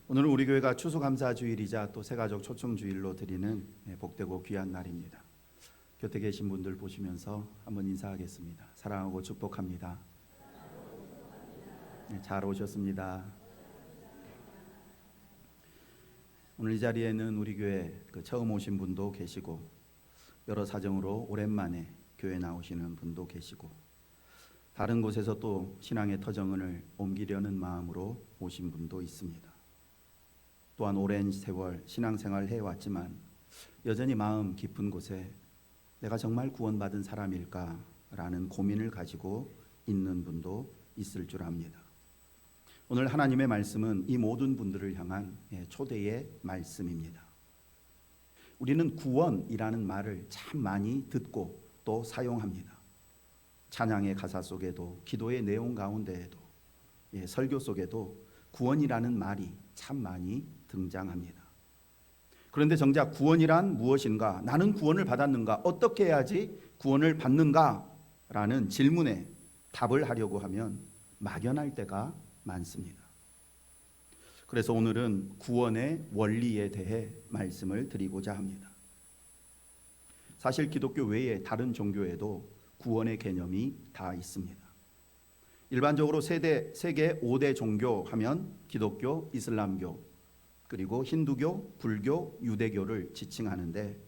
오늘은 우리 교회가 추수감사주일이자 또 새가족 초청주일로 드리는 복되고 귀한 날입니다. 곁에 계신 분들 보시면서 한번 인사하겠습니다. 사랑하고 축복합니다. 잘 오셨습니다. 오늘 이 자리에는 우리 교회 처음 오신 분도 계시고 여러 사정으로 오랜만에 교회 나오시는 분도 계시고 다른 곳에서 또 신앙의 터전을 옮기려는 마음으로 오신 분도 있습니다. 또한 오랜 세월 신앙생활을 해왔지만 여전히 마음 깊은 곳에 내가 정말 구원받은 사람일까라는 고민을 가지고 있는 분도 있을 줄 압니다. 오늘 하나님의 말씀은 이 모든 분들을 향한 초대의 말씀입니다. 우리는 구원이라는 말을 참 많이 듣고 또 사용합니다. 찬양의 가사 속에도 기도의 내용 가운데에도 설교 속에도 구원이라는 말이 참 많이 등장합니다. 그런데 정작 구원이란 무엇인가? 나는 구원을 받았는가? 어떻게 해야지 구원을 받는가? 라는 질문에 답을 하려고 하면 막연할 때가 많습니다. 그래서 오늘은 구원의 원리에 대해 말씀을 드리고자 합니다. 사실 기독교 외에 다른 종교에도 구원의 개념이 다 있습니다. 일반적으로 세계 5대 종교 하면 기독교, 이슬람교, 그리고 힌두교, 불교, 유대교를 지칭하는데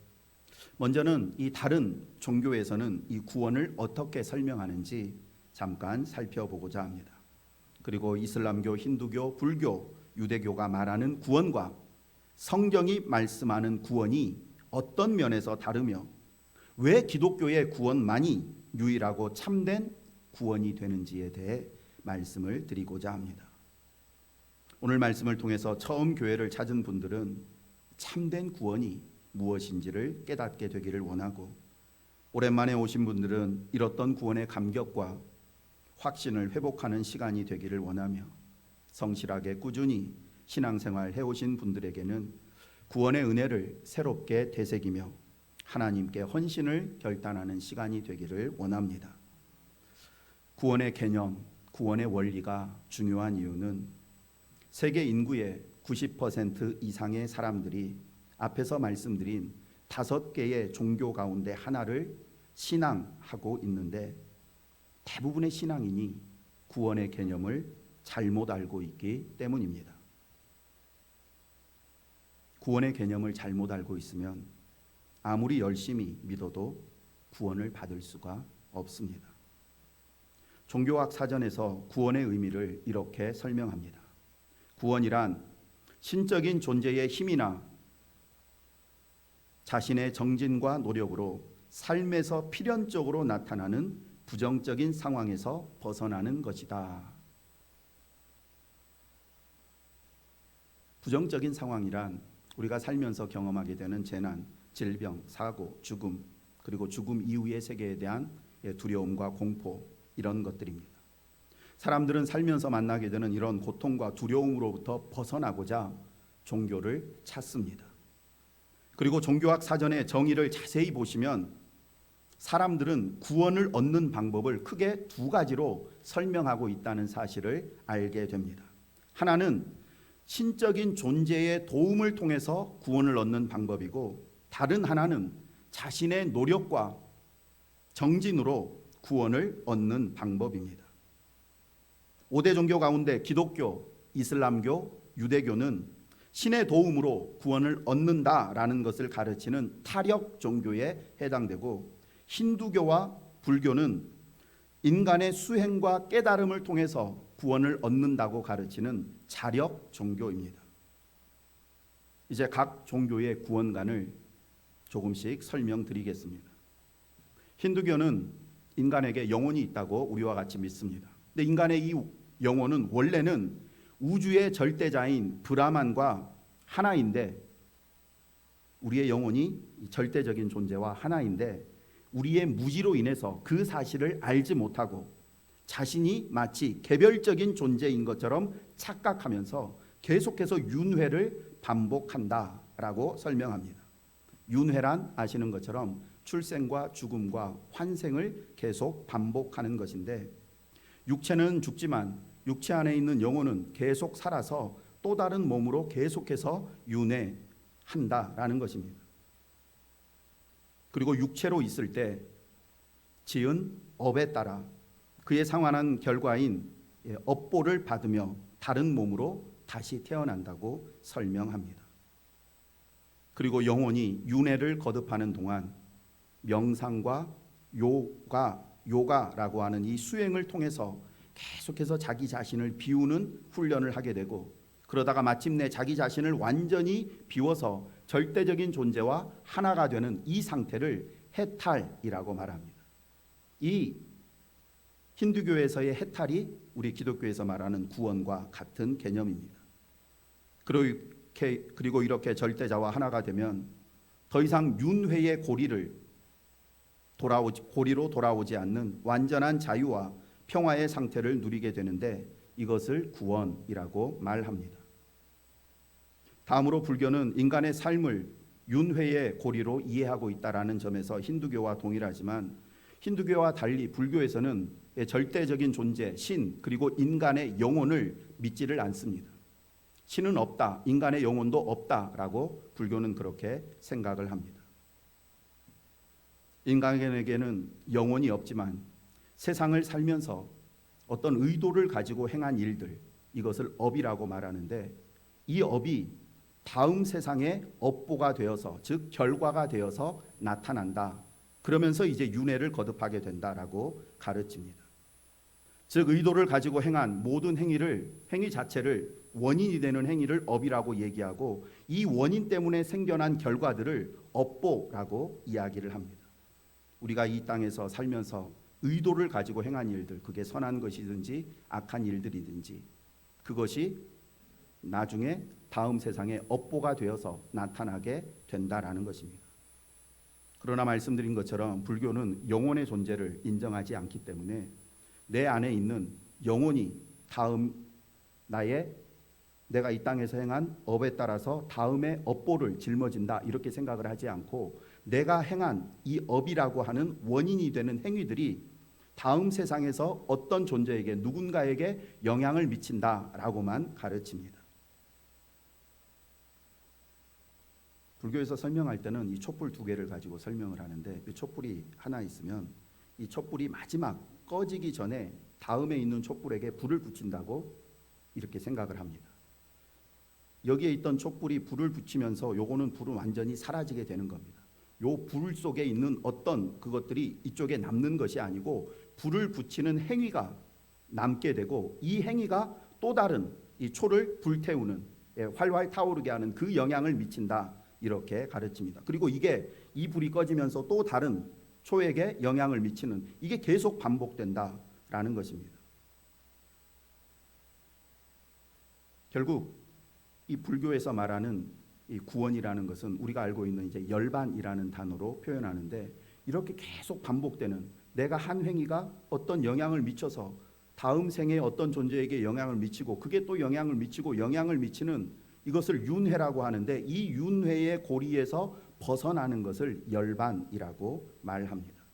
먼저는 이 다른 종교에서는 이 구원을 어떻게 설명하는지 잠깐 살펴보고자 합니다. 그리고 이슬람교, 힌두교, 불교, 유대교가 말하는 구원과 성경이 말씀하는 구원이 어떤 면에서 다르며 왜 기독교의 구원만이 유일하고 참된 구원이 되는지에 대해 말씀을 드리고자 합니다. 오늘 말씀을 통해서 처음 교회를 찾은 분들은 참된 구원이 무엇인지를 깨닫게 되기를 원하고 오랜만에 오신 분들은 잃었던 구원의 감격과 확신을 회복하는 시간이 되기를 원하며 성실하게 꾸준히 신앙생활 해오신 분들에게는 구원의 은혜를 새롭게 되새기며 하나님께 헌신을 결단하는 시간이 되기를 원합니다. 구원의 개념, 구원의 원리가 중요한 이유는 세계 인구의 90% 이상의 사람들이 앞에서 말씀드린 5개의 종교 가운데 하나를 신앙하고 있는데 대부분의 신앙인이 구원의 개념을 잘못 알고 있기 때문입니다. 구원의 개념을 잘못 알고 있으면 아무리 열심히 믿어도 구원을 받을 수가 없습니다. 종교학 사전에서 구원의 의미를 이렇게 설명합니다. 구원이란 신적인 존재의 힘이나 자신의 정진과 노력으로 삶에서 필연적으로 나타나는 부정적인 상황에서 벗어나는 것이다. 부정적인 상황이란 우리가 살면서 경험하게 되는 재난, 질병, 사고, 죽음, 그리고 죽음 이후의 세계에 대한 두려움과 공포 이런 것들입니다. 사람들은 살면서 만나게 되는 이런 고통과 두려움으로부터 벗어나고자 종교를 찾습니다. 그리고 종교학 사전의 정의를 자세히 보시면 사람들은 구원을 얻는 방법을 크게 2가지로 설명하고 있다는 사실을 알게 됩니다. 하나는 신적인 존재의 도움을 통해서 구원을 얻는 방법이고 다른 하나는 자신의 노력과 정진으로 구원을 얻는 방법입니다. 5대 종교 가운데 기독교, 이슬람교, 유대교는 신의 도움으로 구원을 얻는다라는 것을 가르치는 타력 종교에 해당되고 힌두교와 불교는 인간의 수행과 깨달음을 통해서 구원을 얻는다고 가르치는 자력 종교입니다. 이제 각 종교의 구원관을 조금씩 설명드리겠습니다. 힌두교는 인간에게 영혼이 있다고 우리와 같이 믿습니다. 근데 인간의 이 영혼은 원래는 우주의 절대자인 브라만과 하나인데 우리의 영혼이 절대적인 존재와 하나인데 우리의 무지로 인해서 그 사실을 알지 못하고 자신이 마치 개별적인 존재인 것처럼 착각하면서 계속해서 윤회를 반복한다라고 설명합니다. 윤회란 아시는 것처럼 출생과 죽음과 환생을 계속 반복하는 것인데 육체는 죽지만 육체 안에 있는 영혼은 계속 살아서 또 다른 몸으로 계속해서 윤회한다라는 것입니다. 그리고 육체로 있을 때 지은 업에 따라 그에 상환한 결과인 업보를 받으며 다른 몸으로 다시 태어난다고 설명합니다. 그리고 영혼이 윤회를 거듭하는 동안 명상과 요가라고 하는 이 수행을 통해서 계속해서 자기 자신을 비우는 훈련을 하게 되고, 그러다가 마침내 자기 자신을 완전히 비워서 절대적인 존재와 하나가 되는 이 상태를 해탈이라고 말합니다. 이 힌두교에서의 해탈이 우리 기독교에서 말하는 구원과 같은 개념입니다. 그리고 이렇게 절대자와 하나가 되면 더 이상 윤회의 고리로 돌아오지 않는 완전한 자유와 평화의 상태를 누리게 되는데, 이것을 구원이라고 말합니다. 다음으로 불교는 인간의 삶을 윤회의 고리로 이해하고 있다라는 점에서 힌두교와 동일하지만, 힌두교와 달리 불교에서는 절대적인 존재, 신, 그리고 인간의 영혼을 믿지를 않습니다. 신은 없다, 인간의 영혼도 없다라고 불교는 그렇게 생각을 합니다. 인간에게는 영혼이 없지만 세상을 살면서 어떤 의도를 가지고 행한 일들, 이것을 업이라고 말하는데, 이 업이 다음 세상의 업보가 되어서, 즉 결과가 되어서 나타난다. 그러면서 이제 윤회를 거듭하게 된다라고 가르칩니다. 즉 의도를 가지고 행한 모든 행위 자체를, 원인이 되는 행위를 업이라고 얘기하고, 이 원인 때문에 생겨난 결과들을 업보라고 이야기를 합니다. 우리가 이 땅에서 살면서 의도를 가지고 행한 일들, 그게 선한 것이든지 악한 일들이든지, 그것이 나중에 다음 세상에 업보가 되어서 나타나게 된다라는 것입니다. 그러나 말씀드린 것처럼 불교는 영혼의 존재를 인정하지 않기 때문에 내 안에 있는 영혼이 다음 내가 이 땅에서 행한 업에 따라서 다음의 업보를 짊어진다, 이렇게 생각을 하지 않고, 내가 행한 이 업이라고 하는 원인이 되는 행위들이 다음 세상에서 어떤 존재에게, 누군가에게 영향을 미친다라고만 가르칩니다. 불교에서 설명할 때는 이 촛불 2개를 가지고 설명을 하는데, 이 촛불이 하나 있으면 이 촛불이 마지막 꺼지기 전에 다음에 있는 촛불에게 불을 붙인다고 이렇게 생각을 합니다. 여기에 있던 촛불이 불을 붙이면서 요거는 불은 완전히 사라지게 되는 겁니다. 요 불 속에 있는 어떤 그것들이 이쪽에 남는 것이 아니고, 불을 붙이는 행위가 남게 되고, 이 행위가 또 다른 이 초를 불태우는, 활활 타오르게 하는 그 영향을 미친다, 이렇게 가르칩니다. 그리고 이 불이 꺼지면서 또 다른 초에게 영향을 미치는, 이게 계속 반복된다라는 것입니다. 결국 이 불교에서 말하는 이 구원이라는 것은 우리가 알고 있는 이제 열반이라는 단어로 표현하는데, 이렇게 계속 반복되는, 내가 한 행위가 어떤 영향을 미쳐서 다음 생에 어떤 존재에게 영향을 미치고, 그게 또 영향을 미치고 영향을 미치는, 이것을 윤회라고 하는데, 이 윤회의 고리에서 벗어나는 것을 열반이라고 말합니다.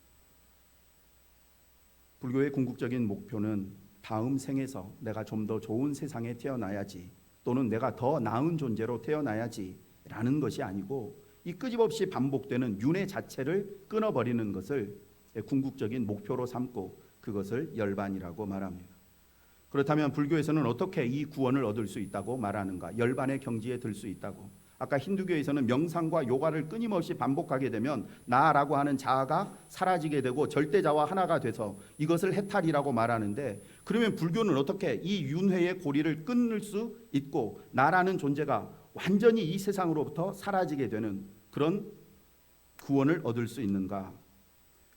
불교의 궁극적인 목표는 다음 생에서 내가 좀 더 좋은 세상에 태어나야지, 또는 내가 더 나은 존재로 태어나야지 라는 것이 아니고, 이 끊임없이 반복되는 윤회 자체를 끊어버리는 것을 궁극적인 목표로 삼고, 그것을 열반이라고 말합니다. 그렇다면 불교에서는 어떻게 이 구원을 얻을 수 있다고 말하는가? 열반의 경지에 들 수 있다고. 아까 힌두교에서는 명상과 요가를 끊임없이 반복하게 되면 나라고 하는 자아가 사라지게 되고 절대자와 하나가 돼서 이것을 해탈이라고 말하는데, 그러면 불교는 어떻게 이 윤회의 고리를 끊을 수 있고 나라는 존재가 완전히 이 세상으로부터 사라지게 되는 그런 구원을 얻을 수 있는가?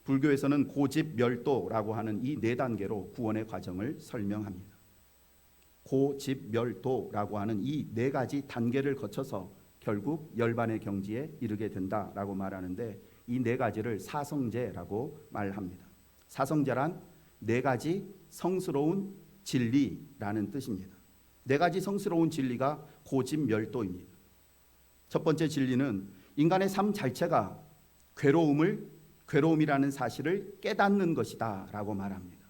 불교에서는 고집멸도라고 하는 이 4단계로 구원의 과정을 설명합니다. 고집멸도라고 하는 이 4가지 단계를 거쳐서 결국 열반의 경지에 이르게 된다라고 말하는데, 이 4가지를 사성제라고 말합니다. 사성제란 4가지 성스러운 진리라는 뜻입니다. 4가지 성스러운 진리가 고집멸도입니다. 첫 번째 진리는 인간의 삶 자체가 괴로움이라는 사실을 깨닫는 것이다 라고 말합니다.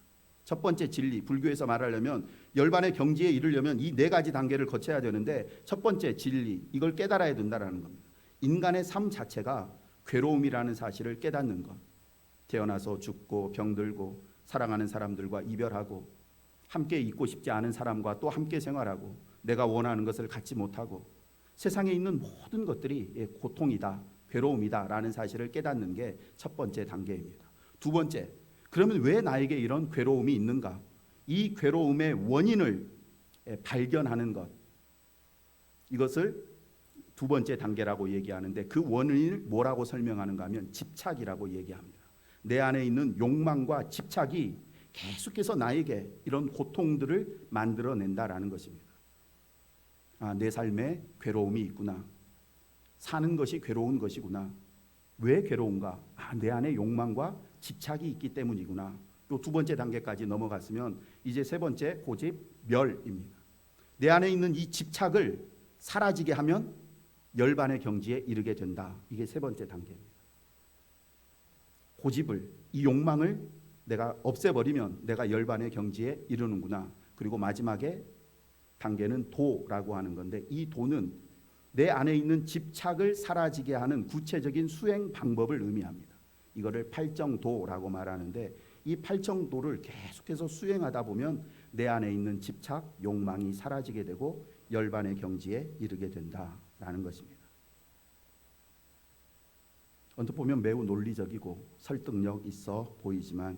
첫 번째 진리, 불교에서 말하려면 열반의 경지에 이르려면 이 네 가지 단계를 거쳐야 되는데 첫 번째 진리, 이걸 깨달아야 된다라는 겁니다. 인간의 삶 자체가 괴로움이라는 사실을 깨닫는 것. 태어나서 죽고 병들고 사랑하는 사람들과 이별하고 함께 있고 싶지 않은 사람과 또 함께 생활하고 내가 원하는 것을 갖지 못하고 세상에 있는 모든 것들이 고통이다, 괴로움이다 라는 사실을 깨닫는 게 첫 번째 단계입니다. 두 번째, 그러면 왜 나에게 이런 괴로움이 있는가? 이 괴로움의 원인을 발견하는 것, 이것을 두 번째 단계라고 얘기하는데 그 원인을 뭐라고 설명하는가 하면 집착이라고 얘기합니다. 내 안에 있는 욕망과 집착이 계속해서 나에게 이런 고통들을 만들어낸다라는 것입니다. 내 삶에 괴로움이 있구나. 사는 것이 괴로운 것이구나. 왜 괴로운가? 내 안에 욕망과 집착이 있기 때문이구나. 또 두 번째 단계까지 넘어갔으면 이제 세 번째 고집 멸입니다. 내 안에 있는 이 집착을 사라지게 하면 열반의 경지에 이르게 된다. 이게 세 번째 단계입니다. 고집을, 이 욕망을 내가 없애버리면 내가 열반의 경지에 이르는구나. 그리고 마지막에 단계는 도라고 하는 건데 이 도는 내 안에 있는 집착을 사라지게 하는 구체적인 수행 방법을 의미합니다. 이거를 팔정도라고 말하는데 이 팔정도를 계속해서 수행하다 보면 내 안에 있는 집착, 욕망이 사라지게 되고 열반의 경지에 이르게 된다라는 것입니다. 언뜻 보면 매우 논리적이고 설득력 있어 보이지만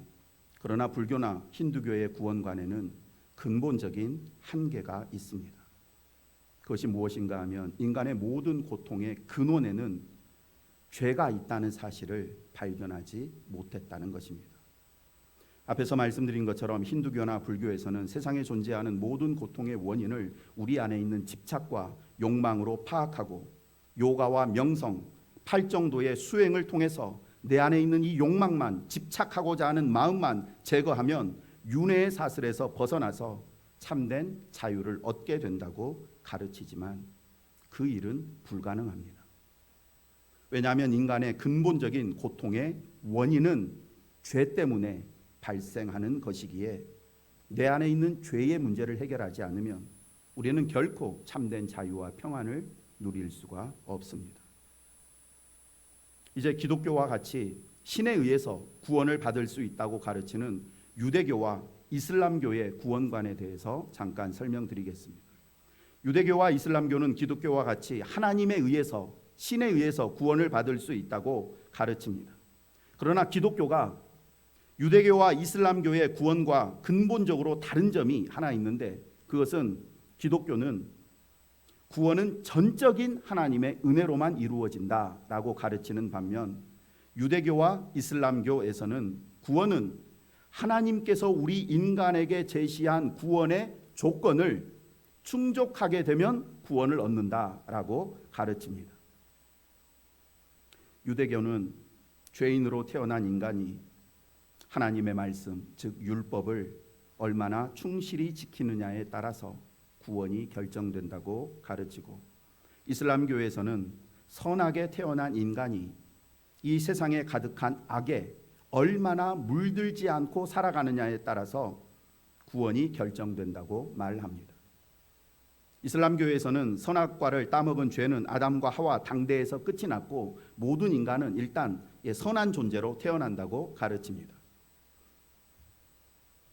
그러나 불교나 힌두교의 구원관에는 근본적인 한계가 있습니다. 그것이 무엇인가 하면 인간의 모든 고통의 근원에는 죄가 있다는 사실을 발견하지 못했다는 것입니다. 앞에서 말씀드린 것처럼 힌두교나 불교에서는 세상에 존재하는 모든 고통의 원인을 우리 안에 있는 집착과 욕망으로 파악하고 요가와 명성, 팔정도의 수행을 통해서 내 안에 있는 이 욕망만, 집착하고자 하는 마음만 제거하면 윤회의 사슬에서 벗어나서 참된 자유를 얻게 된다고 가르치지만 그 일은 불가능합니다. 왜냐하면 인간의 근본적인 고통의 원인은 죄 때문에 발생하는 것이기에 내 안에 있는 죄의 문제를 해결하지 않으면 우리는 결코 참된 자유와 평안을 누릴 수가 없습니다. 이제 기독교와 같이 신에 의해서 구원을 받을 수 있다고 가르치는 유대교와 이슬람교의 구원관에 대해서 잠깐 설명드리겠습니다. 유대교와 이슬람교는 기독교와 같이 하나님에 의해서 신에 의해서 구원을 받을 수 있다고 가르칩니다. 그러나 기독교가 유대교와 이슬람교의 구원과 근본적으로 다른 점이 하나 있는데 그것은 기독교는 구원은 전적인 하나님의 은혜로만 이루어진다라고 가르치는 반면 유대교와 이슬람교에서는 구원은 하나님께서 우리 인간에게 제시한 구원의 조건을 충족하게 되면 구원을 얻는다라고 가르칩니다. 유대교는 죄인으로 태어난 인간이 하나님의 말씀, 즉 율법을 얼마나 충실히 지키느냐에 따라서 구원이 결정된다고 가르치고 이슬람교에서는 선하게 태어난 인간이 이 세상에 가득한 악에 얼마나 물들지 않고 살아가느냐에 따라서 구원이 결정된다고 말합니다. 이슬람교에서는 선악과를 따먹은 죄는 아담과 하와 당대에서 끝이 났고 모든 인간은 일단 선한 존재로 태어난다고 가르칩니다.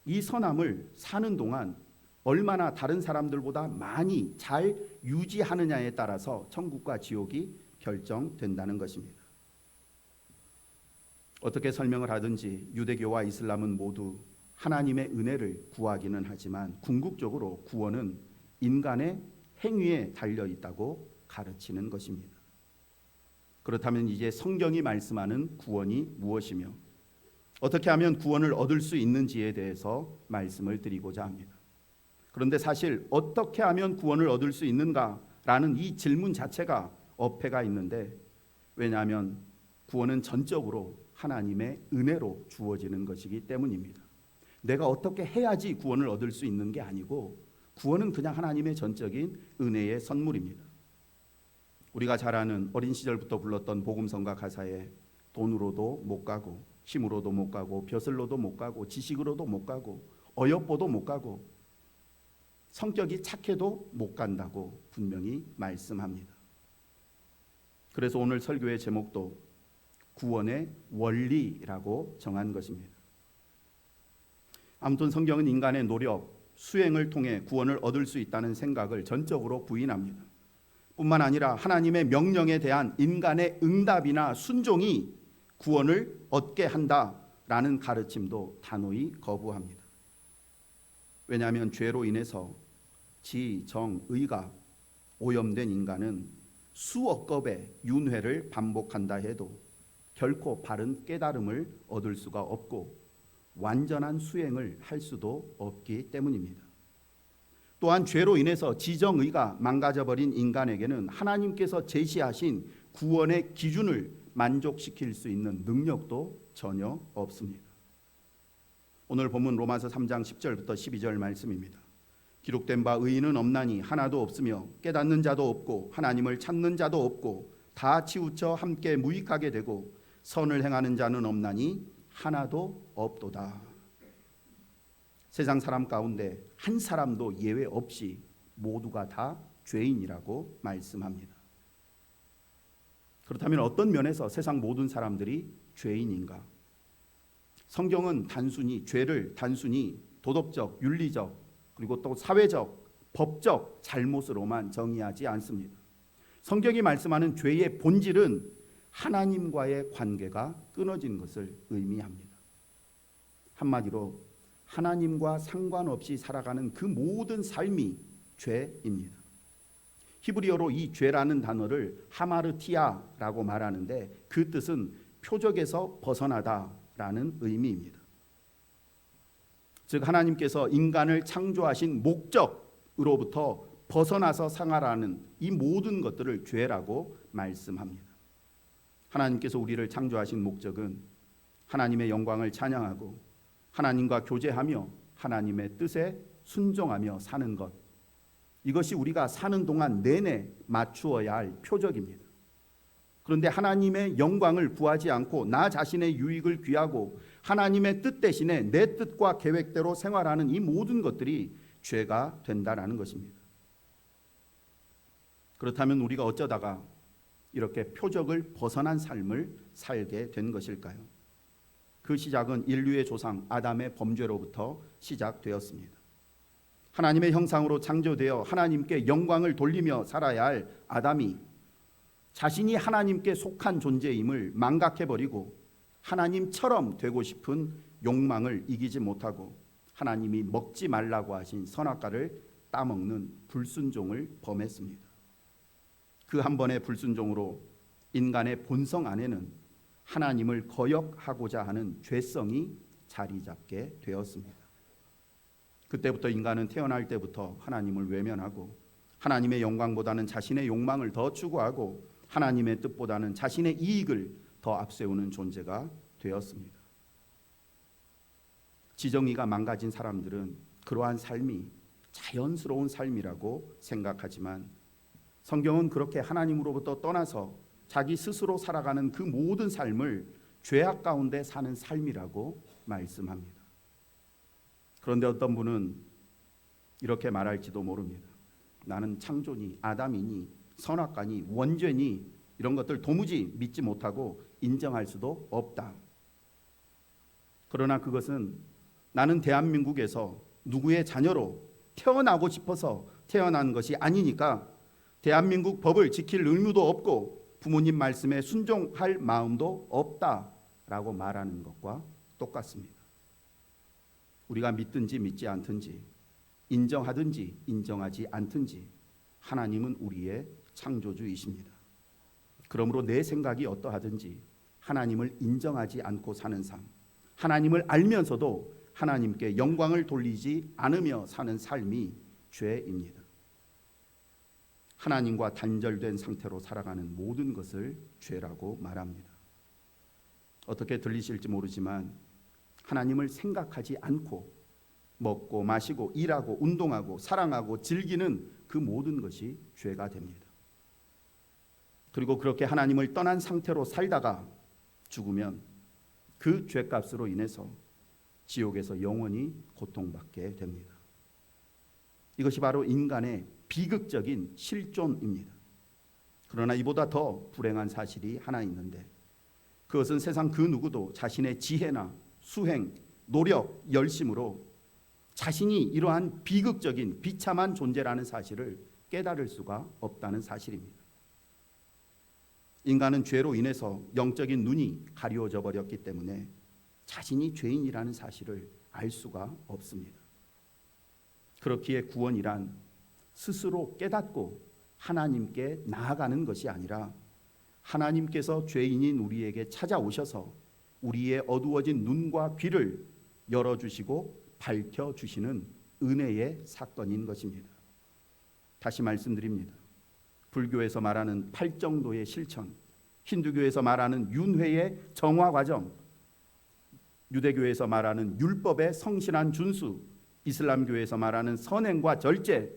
이 선함을 사는 동안 얼마나 다른 사람들보다 많이 잘 유지하느냐에 따라서 천국과 지옥이 결정된다는 것입니다. 어떻게 설명을 하든지 유대교와 이슬람은 모두 하나님의 은혜를 구하기는 하지만 궁극적으로 구원은 인간의 행위에 달려 있다고 가르치는 것입니다. 그렇다면 이제 성경이 말씀하는 구원이 무엇이며 어떻게 하면 구원을 얻을 수 있는지에 대해서 말씀을 드리고자 합니다. 그런데 사실 어떻게 하면 구원을 얻을 수 있는가라는 이 질문 자체가 어폐가 있는데 왜냐하면 구원은 전적으로 하나님의 은혜로 주어지는 것이기 때문입니다. 내가 어떻게 해야지 구원을 얻을 수 있는 게 아니고 구원은 그냥 하나님의 전적인 은혜의 선물입니다. 우리가 잘 아는 어린 시절부터 불렀던 복음성가 가사에 돈으로도 못 가고 힘으로도 못 가고 벼슬로도 못 가고 지식으로도 못 가고 어여뻐도 못 가고 성격이 착해도 못 간다고 분명히 말씀합니다. 그래서 오늘 설교의 제목도 구원의 원리라고 정한 것입니다. 아무튼 성경은 인간의 노력, 수행을 통해 구원을 얻을 수 있다는 생각을 전적으로 부인합니다. 뿐만 아니라 하나님의 명령에 대한 인간의 응답이나 순종이 구원을 얻게 한다라는 가르침도 단호히 거부합니다. 왜냐하면 죄로 인해서 지, 정, 의가 오염된 인간은 수억 겁의 윤회를 반복한다 해도 결코 바른 깨달음을 얻을 수가 없고 완전한 수행을 할 수도 없기 때문입니다. 또한 죄로 인해서 지정의가 망가져버린 인간에게는 하나님께서 제시하신 구원의 기준을 만족시킬 수 있는 능력도 전혀 없습니다. 오늘 본문 로마서 3장 10절부터 12절 말씀입니다. 기록된 바 의인은 없나니 하나도 없으며 깨닫는 자도 없고 하나님을 찾는 자도 없고 다 치우쳐 함께 무익하게 되고 선을 행하는 자는 없나니 하나도 없도다. 세상 사람 가운데 한 사람도 예외 없이 모두가 다 죄인이라고 말씀합니다. 그렇다면 어떤 면에서 세상 모든 사람들이 죄인인가? 성경은 죄를 단순히 도덕적, 윤리적, 그리고 또 사회적, 법적 잘못으로만 정의하지 않습니다. 성경이 말씀하는 죄의 본질은 하나님과의 관계가 끊어진 것을 의미합니다. 한마디로 하나님과 상관없이 살아가는 그 모든 삶이 죄입니다. 히브리어로 이 죄라는 단어를 하마르티아라고 말하는데 그 뜻은 표적에서 벗어나다라는 의미입니다. 즉 하나님께서 인간을 창조하신 목적으로부터 벗어나서 생활하는 이 모든 것들을 죄라고 말씀합니다. 하나님께서 우리를 창조하신 목적은 하나님의 영광을 찬양하고 하나님과 교제하며 하나님의 뜻에 순종하며 사는 것, 이것이 우리가 사는 동안 내내 맞추어야 할 표적입니다. 그런데 하나님의 영광을 구하지 않고 나 자신의 유익을 귀하고 하나님의 뜻 대신에 내 뜻과 계획대로 생활하는 이 모든 것들이 죄가 된다라는 것입니다. 그렇다면 우리가 어쩌다가 이렇게 표적을 벗어난 삶을 살게 된 것일까요? 그 시작은 인류의 조상 아담의 범죄로부터 시작되었습니다. 하나님의 형상으로 창조되어 하나님께 영광을 돌리며 살아야 할 아담이 자신이 하나님께 속한 존재임을 망각해버리고 하나님처럼 되고 싶은 욕망을 이기지 못하고 하나님이 먹지 말라고 하신 선악과를 따먹는 불순종을 범했습니다. 그 한 번의 불순종으로 인간의 본성 안에는 하나님을 거역하고자 하는 죄성이 자리 잡게 되었습니다. 그때부터 인간은 태어날 때부터 하나님을 외면하고 하나님의 영광보다는 자신의 욕망을 더 추구하고 하나님의 뜻보다는 자신의 이익을 더 앞세우는 존재가 되었습니다. 지정의가 망가진 사람들은 그러한 삶이 자연스러운 삶이라고 생각하지만 성경은 그렇게 하나님으로부터 떠나서 자기 스스로 살아가는 그 모든 삶을 죄악 가운데 사는 삶이라고 말씀합니다. 그런데 어떤 분은 이렇게 말할지도 모릅니다. 나는 창조니 아담이니 선악과니 원죄니 이런 것들 도무지 믿지 못하고 인정할 수도 없다. 그러나 그것은 나는 대한민국에서 누구의 자녀로 태어나고 싶어서 태어난 것이 아니니까 대한민국 법을 지킬 의무도 없고 부모님 말씀에 순종할 마음도 없다라고 말하는 것과 똑같습니다. 우리가 믿든지 믿지 않든지 인정하든지 인정하지 않든지 하나님은 우리의 창조주이십니다. 그러므로 내 생각이 어떠하든지 하나님을 인정하지 않고 사는 삶, 하나님을 알면서도 하나님께 영광을 돌리지 않으며 사는 삶이 죄입니다. 하나님과 단절된 상태로 살아가는 모든 것을 죄라고 말합니다. 어떻게 들리실지 모르지만 하나님을 생각하지 않고 먹고 마시고 일하고 운동하고 사랑하고 즐기는 그 모든 것이 죄가 됩니다. 그리고 그렇게 하나님을 떠난 상태로 살다가 죽으면 그 죄값으로 인해서 지옥에서 영원히 고통받게 됩니다. 이것이 바로 인간의 비극적인 실존입니다. 그러나 이보다 더 불행한 사실이 하나 있는데, 그것은 세상 그 누구도 자신의 지혜나 수행, 노력, 열심으로 자신이 이러한 비극적인 비참한 존재라는 사실을 깨달을 수가 없다는 사실입니다. 인간은 죄로 인해서 영적인 눈이 가리워져 버렸기 때문에 자신이 죄인이라는 사실을 알 수가 없습니다. 그렇기에 구원이란 스스로 깨닫고 하나님께 나아가는 것이 아니라 하나님께서 죄인인 우리에게 찾아오셔서 우리의 어두워진 눈과 귀를 열어주시고 밝혀주시는 은혜의 사건인 것입니다. 다시 말씀드립니다. 불교에서 말하는 팔정도의 실천, 힌두교에서 말하는 윤회의 정화 과정, 유대교에서 말하는 율법의 성실한 준수, 이슬람교에서 말하는 선행과 절제,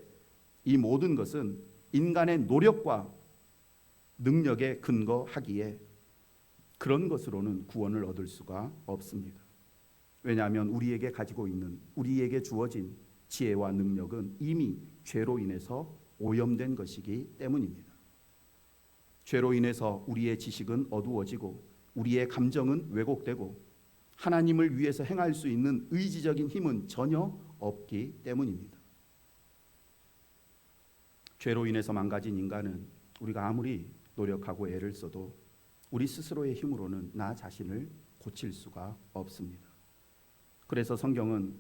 이 모든 것은 인간의 노력과 능력에 근거하기에 그런 것으로는 구원을 얻을 수가 없습니다. 왜냐하면 우리에게 가지고 있는, 우리에게 주어진 지혜와 능력은 이미 죄로 인해서 오염된 것이기 때문입니다. 죄로 인해서 우리의 지식은 어두워지고 우리의 감정은 왜곡되고 하나님을 위해서 행할 수 있는 의지적인 힘은 전혀 없기 때문입니다. 죄로 인해서 망가진 인간은 우리가 아무리 노력하고 애를 써도 우리 스스로의 힘으로는 나 자신을 고칠 수가 없습니다. 그래서 성경은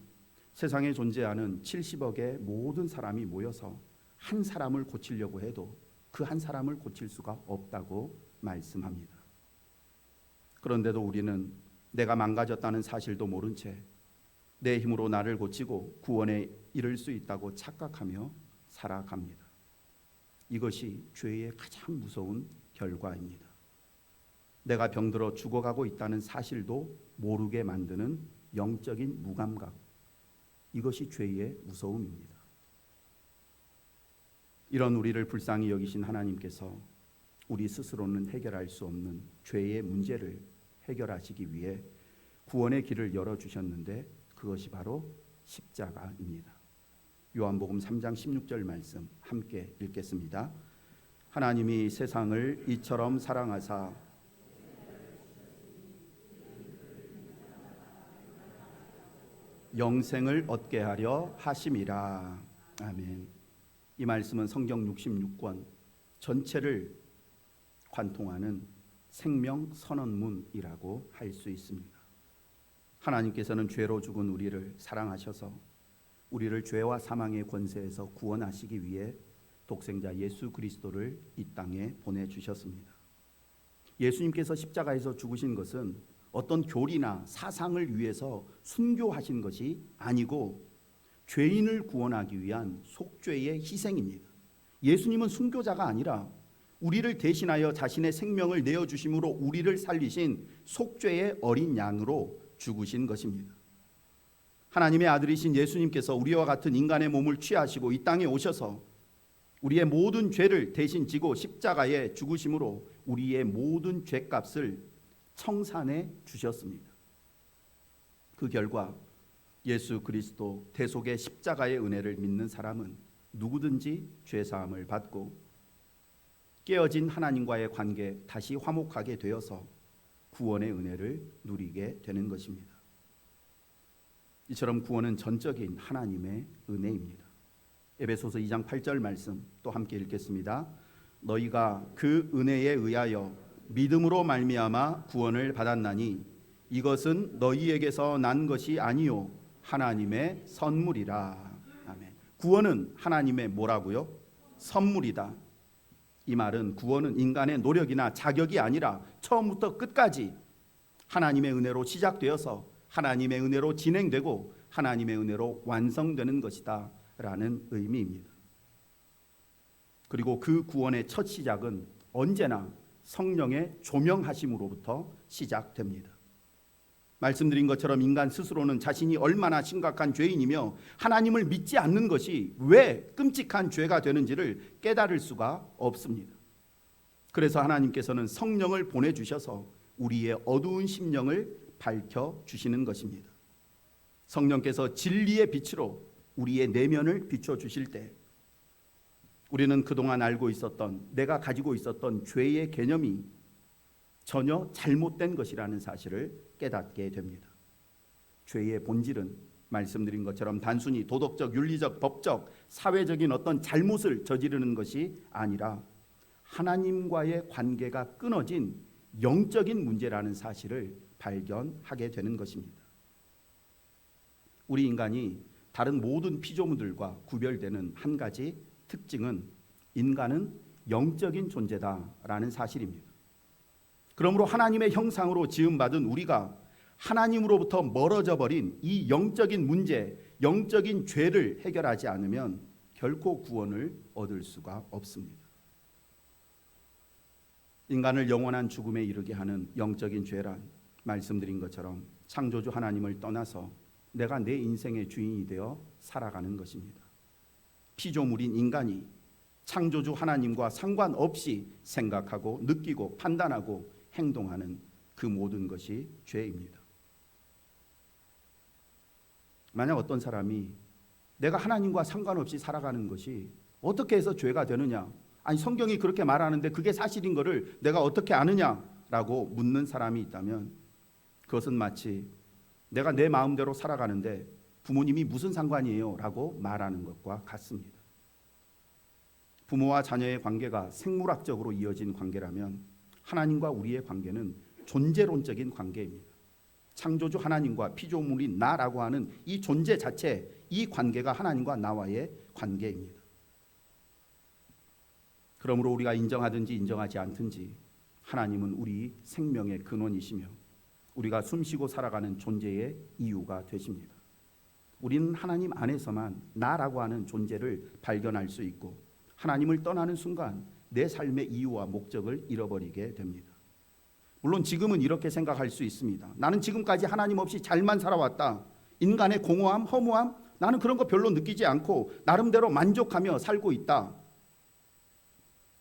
세상에 존재하는 70억의 모든 사람이 모여서 한 사람을 고치려고 해도 그 한 사람을 고칠 수가 없다고 말씀합니다. 그런데도 우리는 내가 망가졌다는 사실도 모른 채 내 힘으로 나를 고치고 구원에 이를 수 있다고 착각하며 살아갑니다. 이것이 죄의 가장 무서운 결과입니다. 내가 병들어 죽어가고 있다는 사실도 모르게 만드는 영적인 무감각, 이것이 죄의 무서움입니다. 이런 우리를 불쌍히 여기신 하나님께서 우리 스스로는 해결할 수 없는 죄의 문제를 해결하시기 위해 구원의 길을 열어주셨는데 그것이 바로 십자가입니다. 요한복음 3장 16절 말씀 함께 읽겠습니다. 하나님이 세상을 이처럼 사랑하사 영생을 얻게 하려 하심이라. 아멘. 이 말씀은 성경 66권 전체를 관통하는 생명 선언문이라고 할 수 있습니다. 하나님께서는 죄로 죽은 우리를 사랑하셔서 우리를 죄와 사망의 권세에서 구원하시기 위해 독생자 예수 그리스도를 이 땅에 보내주셨습니다. 예수님께서 십자가에서 죽으신 것은 어떤 교리나 사상을 위해서 순교하신 것이 아니고 죄인을 구원하기 위한 속죄의 희생입니다. 예수님은 순교자가 아니라 우리를 대신하여 자신의 생명을 내어주심으로 우리를 살리신 속죄의 어린 양으로 죽으신 것입니다. 하나님의 아들이신 예수님께서 우리와 같은 인간의 몸을 취하시고 이 땅에 오셔서 우리의 모든 죄를 대신 지고 십자가에 죽으심으로 우리의 모든 죄값을 청산해 주셨습니다. 그 결과 예수 그리스도 대속의 십자가의 은혜를 믿는 사람은 누구든지 죄사함을 받고 깨어진 하나님과의 관계 다시 화목하게 되어서 구원의 은혜를 누리게 되는 것입니다. 이처럼 구원은 전적인 하나님의 은혜입니다. 에베소서 2장 8절 말씀 또 함께 읽겠습니다. 너희가 그 은혜에 의하여 믿음으로 말미암아 구원을 받았나니 이것은 너희에게서 난 것이 아니요 하나님의 선물이라. 아멘. 구원은 하나님의 뭐라고요? 선물이다. 이 말은 구원은 인간의 노력이나 자격이 아니라 처음부터 끝까지 하나님의 은혜로 시작되어서 하나님의 은혜로 진행되고 하나님의 은혜로 완성되는 것이다 라는 의미입니다. 그리고 그 구원의 첫 시작은 언제나 성령의 조명하심으로부터 시작됩니다. 말씀드린 것처럼 인간 스스로는 자신이 얼마나 심각한 죄인이며 하나님을 믿지 않는 것이 왜 끔찍한 죄가 되는지를 깨달을 수가 없습니다. 그래서 하나님께서는 성령을 보내주셔서 우리의 어두운 심령을 밝혀주시는 것입니다. 성령께서 진리의 빛으로 우리의 내면을 비춰주실 때 우리는 그동안 알고 있었던, 내가 가지고 있었던 죄의 개념이 전혀 잘못된 것이라는 사실을 깨닫게 됩니다. 죄의 본질은 말씀드린 것처럼 단순히 도덕적, 윤리적, 법적, 사회적인 어떤 잘못을 저지르는 것이 아니라 하나님과의 관계가 끊어진 영적인 문제라는 사실을 발견하게 되는 것입니다. 우리 인간이 다른 모든 피조물들과 구별되는 한 가지 특징은 인간은 영적인 존재다라는 사실입니다. 그러므로 하나님의 형상으로 지음받은 우리가 하나님으로부터 멀어져 버린 이 영적인 문제, 영적인 죄를 해결하지 않으면 결코 구원을 얻을 수가 없습니다. 인간을 영원한 죽음에 이르게 하는 영적인 죄란 말씀드린 것처럼 창조주 하나님을 떠나서 내가 내 인생의 주인이 되어 살아가는 것입니다. 피조물인 인간이 창조주 하나님과 상관없이 생각하고 느끼고 판단하고 행동하는 그 모든 것이 죄입니다. 만약 어떤 사람이 내가 하나님과 상관없이 살아가는 것이 어떻게 해서 죄가 되느냐, 아니 성경이 그렇게 말하는데 그게 사실인 것을 내가 어떻게 아느냐라고 묻는 사람이 있다면 그것은 마치 내가 내 마음대로 살아가는데 부모님이 무슨 상관이에요? 라고 말하는 것과 같습니다. 부모와 자녀의 관계가 생물학적으로 이어진 관계라면 하나님과 우리의 관계는 존재론적인 관계입니다. 창조주 하나님과 피조물인 나라고 하는 이 존재 자체, 이 관계가 하나님과 나와의 관계입니다. 그러므로 우리가 인정하든지 인정하지 않든지 하나님은 우리 생명의 근원이시며 우리가 숨쉬고 살아가는 존재의 이유가 되십니다. 우리는 하나님 안에서만 나라고 하는 존재를 발견할 수 있고 하나님을 떠나는 순간 내 삶의 이유와 목적을 잃어버리게 됩니다. 물론 지금은 이렇게 생각할 수 있습니다. 나는 지금까지 하나님 없이 잘만 살아왔다. 인간의 공허함, 허무함, 나는 그런 거 별로 느끼지 않고 나름대로 만족하며 살고 있다.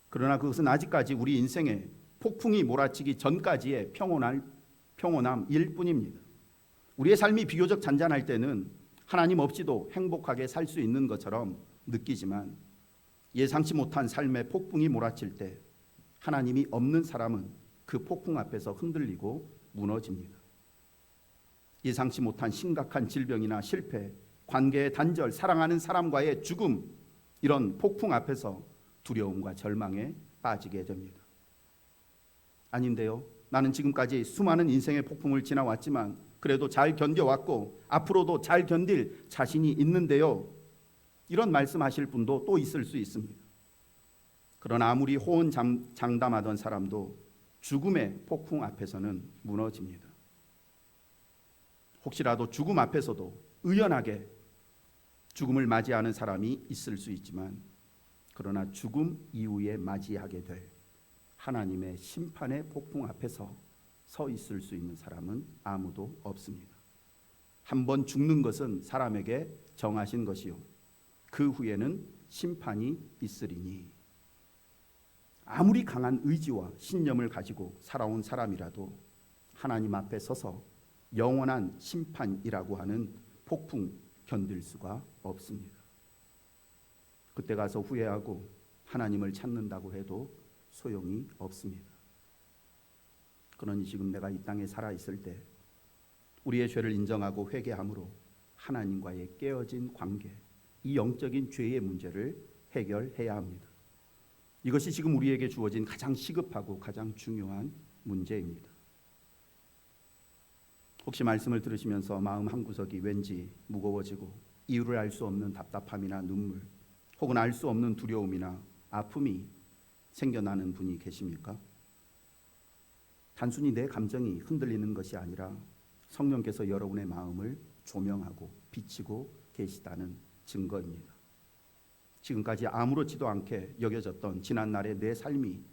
그러나 그것은 아직까지 우리 인생에 폭풍이 몰아치기 전까지의 평온함일 뿐입니다. 우리의 삶이 비교적 잔잔할 때는 하나님 없이도 행복하게 살 수 있는 것처럼 느끼지만 예상치 못한 삶의 폭풍이 몰아칠 때 하나님이 없는 사람은 그 폭풍 앞에서 흔들리고 무너집니다. 예상치 못한 심각한 질병이나 실패, 관계의 단절, 사랑하는 사람과의 죽음, 이런 폭풍 앞에서 두려움과 절망에 빠지게 됩니다. 아닌데요, 나는 지금까지 수많은 인생의 폭풍을 지나왔지만 그래도 잘 견뎌왔고 앞으로도 잘 견딜 자신이 있는데요, 이런 말씀하실 분도 또 있을 수 있습니다. 그러나 아무리 호언장담하던 사람도 죽음의 폭풍 앞에서는 무너집니다. 혹시라도 죽음 앞에서도 의연하게 죽음을 맞이하는 사람이 있을 수 있지만 그러나 죽음 이후에 맞이하게 될 하나님의 심판의 폭풍 앞에서 서 있을 수 있는 사람은 아무도 없습니다. 한번 죽는 것은 사람에게 정하신 것이요 그 후에는 심판이 있으리니 아무리 강한 의지와 신념을 가지고 살아온 사람이라도 하나님 앞에 서서 영원한 심판이라고 하는 폭풍 견딜 수가 없습니다. 그때 가서 후회하고 하나님을 찾는다고 해도 소용이 없습니다. 그러니 지금 내가 이 땅에 살아있을 때 우리의 죄를 인정하고 회개함으로 하나님과의 깨어진 관계, 이 영적인 죄의 문제를 해결해야 합니다. 이것이 지금 우리에게 주어진 가장 시급하고 가장 중요한 문제입니다. 혹시 말씀을 들으시면서 마음 한구석이 왠지 무거워지고 이유를 알 수 없는 답답함이나 눈물 혹은 알 수 없는 두려움이나 아픔이 생겨나는 분이 계십니까? 단순히 내 감정이 흔들리는 것이 아니라 성령께서 여러분의 마음을 조명하고 비치고 계시다는 증거입니다. 지금까지 아무렇지도 않게 여겨졌던 지난날의 내 삶이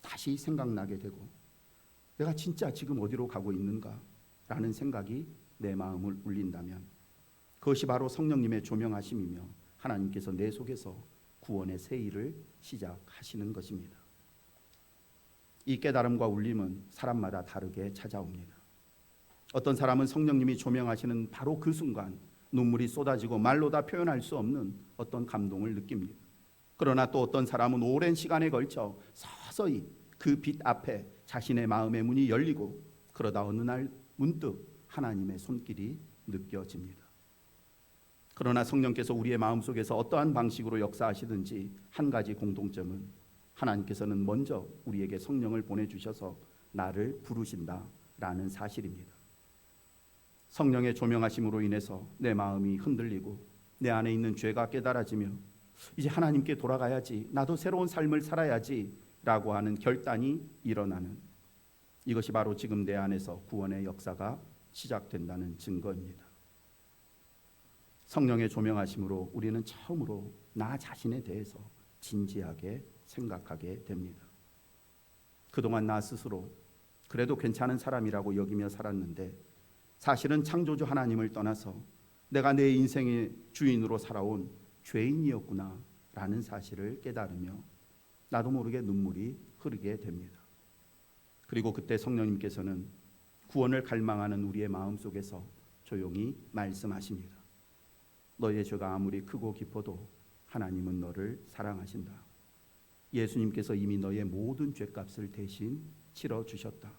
다시 생각나게 되고 내가 진짜 지금 어디로 가고 있는가 라는 생각이 내 마음을 울린다면 그것이 바로 성령님의 조명하심이며 하나님께서 내 속에서 구원의 새 일을 시작하시는 것입니다. 이 깨달음과 울림은 사람마다 다르게 찾아옵니다. 어떤 사람은 성령님이 조명하시는 바로 그 순간 눈물이 쏟아지고 말로 다 표현할 수 없는 어떤 감동을 느낍니다. 그러나 또 어떤 사람은 오랜 시간에 걸쳐 서서히 그 빛 앞에 자신의 마음의 문이 열리고, 그러다 어느 날 문득 하나님의 손길이 느껴집니다. 그러나 성령께서 우리의 마음속에서 어떠한 방식으로 역사하시든지 한 가지 공통점은, 하나님께서는 먼저 우리에게 성령을 보내주셔서 나를 부르신다라는 사실입니다. 성령의 조명하심으로 인해서 내 마음이 흔들리고 내 안에 있는 죄가 깨달아지며 이제 하나님께 돌아가야지, 나도 새로운 삶을 살아야지 라고 하는 결단이 일어나는, 이것이 바로 지금 내 안에서 구원의 역사가 시작된다는 증거입니다. 성령의 조명하심으로 우리는 처음으로 나 자신에 대해서 진지하게 생각하게 됩니다. 그동안 나 스스로 그래도 괜찮은 사람이라고 여기며 살았는데, 사실은 창조주 하나님을 떠나서 내가 내 인생의 주인으로 살아온 죄인이었구나 라는 사실을 깨달으며 나도 모르게 눈물이 흐르게 됩니다. 그리고 그때 성령님께서는 구원을 갈망하는 우리의 마음속에서 조용히 말씀하십니다. 너의 죄가 아무리 크고 깊어도 하나님은 너를 사랑하신다. 예수님께서 이미 너의 모든 죄값을 대신 치러주셨다.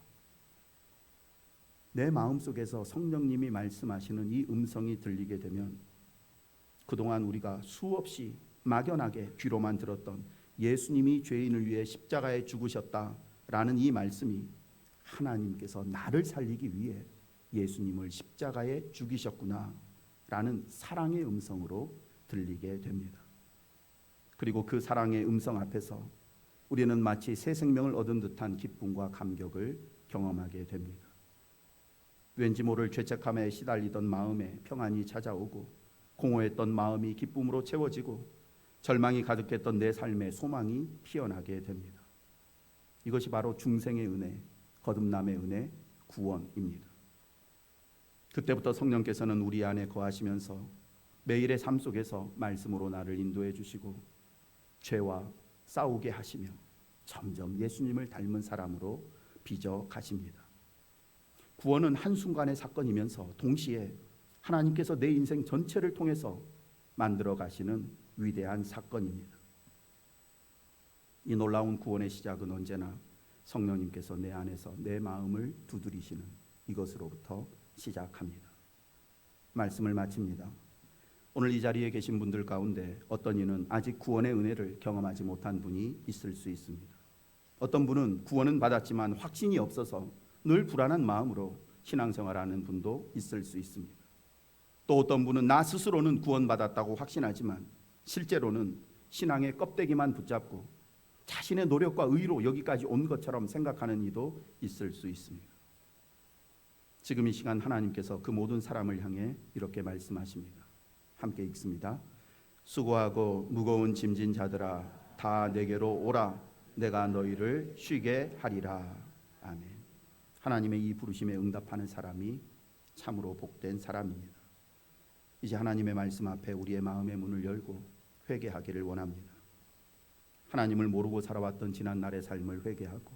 내 마음속에서 성령님이 말씀하시는 이 음성이 들리게 되면, 그동안 우리가 수없이 막연하게 귀로만 들었던 예수님이 죄인을 위해 십자가에 죽으셨다라는 이 말씀이 하나님께서 나를 살리기 위해 예수님을 십자가에 죽이셨구나 라는 사랑의 음성으로 들리게 됩니다. 그리고 그 사랑의 음성 앞에서 우리는 마치 새 생명을 얻은 듯한 기쁨과 감격을 경험하게 됩니다. 왠지 모를 죄책감에 시달리던 마음에 평안이 찾아오고, 공허했던 마음이 기쁨으로 채워지고, 절망이 가득했던 내 삶에 소망이 피어나게 됩니다. 이것이 바로 중생의 은혜, 거듭남의 은혜, 구원입니다. 그때부터 성령께서는 우리 안에 거하시면서 매일의 삶 속에서 말씀으로 나를 인도해 주시고 죄와 싸우게 하시며 점점 예수님을 닮은 사람으로 빚어 가십니다. 구원은 한순간의 사건이면서 동시에 하나님께서 내 인생 전체를 통해서 만들어 가시는 위대한 사건입니다. 이 놀라운 구원의 시작은 언제나 성령님께서 내 안에서 내 마음을 두드리시는 이것으로부터 시작합니다. 말씀을 마칩니다. 오늘 이 자리에 계신 분들 가운데 어떤 이는 아직 구원의 은혜를 경험하지 못한 분이 있을 수 있습니다. 어떤 분은 구원은 받았지만 확신이 없어서 늘 불안한 마음으로 신앙생활하는 분도 있을 수 있습니다. 또 어떤 분은 나 스스로는 구원받았다고 확신하지만 실제로는 신앙의 껍데기만 붙잡고 자신의 노력과 의로 여기까지 온 것처럼 생각하는 이도 있을 수 있습니다. 지금 이 시간 하나님께서 그 모든 사람을 향해 이렇게 말씀하십니다. 함께 읽습니다. 수고하고 무거운 짐진 자들아 다 내게로 오라. 내가 너희를 쉬게 하리라. 아멘. 하나님의 이 부르심에 응답하는 사람이 참으로 복된 사람입니다. 이제 하나님의 말씀 앞에 우리의 마음의 문을 열고 회개하기를 원합니다. 하나님을 모르고 살아왔던 지난 날의 삶을 회개하고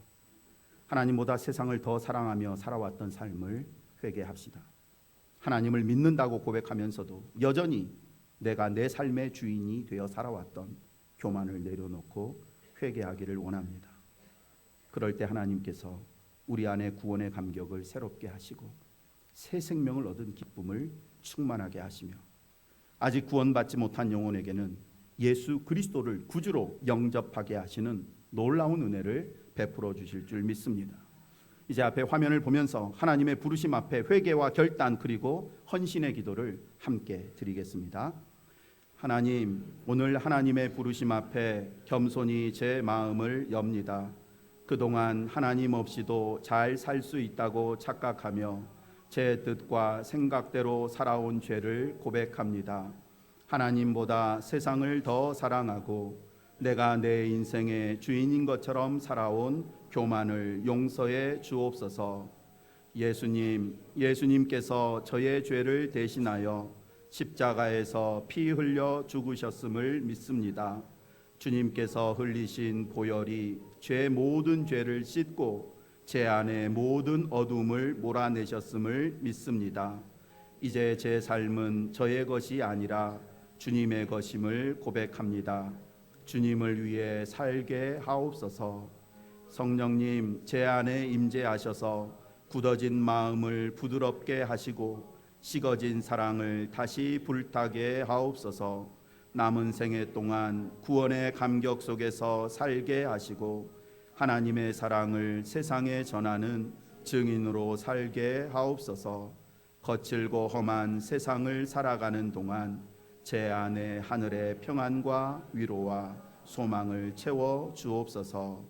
하나님보다 세상을 더 사랑하며 살아왔던 삶을 회개합시다. 하나님을 믿는다고 고백하면서도 여전히 내가 내 삶의 주인이 되어 살아왔던 교만을 내려놓고 회개하기를 원합니다. 그럴 때 하나님께서 우리 안에 구원의 감격을 새롭게 하시고 새 생명을 얻은 기쁨을 충만하게 하시며 아직 구원받지 못한 영혼에게는 예수 그리스도를 구주로 영접하게 하시는 놀라운 은혜를 베풀어 주실 줄 믿습니다. 이제 앞에 화면을 보면서 하나님의 부르심 앞에 회개와 결단 그리고 헌신의 기도를 함께 드리겠습니다. 하나님, 오늘 하나님의 부르심 앞에 겸손히 제 마음을 엽니다. 그동안 하나님 없이도 잘 살 수 있다고 착각하며 제 뜻과 생각대로 살아온 죄를 고백합니다. 하나님보다 세상을 더 사랑하고 내가 내 인생의 주인인 것처럼 살아온 교만을 용서해 주옵소서. 예수님께서 저의 죄를 대신하여 십자가에서 피 흘려 죽으셨음을 믿습니다. 주님께서 흘리신 보혈이 제 모든 죄를 씻고 제 안에 모든 어둠을 몰아내셨음을 믿습니다. 이제 제 삶은 저의 것이 아니라 주님의 것임을 고백합니다. 주님을 위해 살게 하옵소서. 성령님, 제 안에 임재하셔서 굳어진 마음을 부드럽게 하시고 식어진 사랑을 다시 불타게 하옵소서. 남은 생애 동안 구원의 감격 속에서 살게 하시고 하나님의 사랑을 세상에 전하는 증인으로 살게 하옵소서. 거칠고 험한 세상을 살아가는 동안 제 안에 하늘의 평안과 위로와 소망을 채워 주옵소서.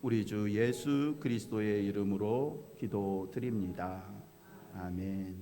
우리 주 예수 그리스도의 이름으로 기도드립니다. 아멘.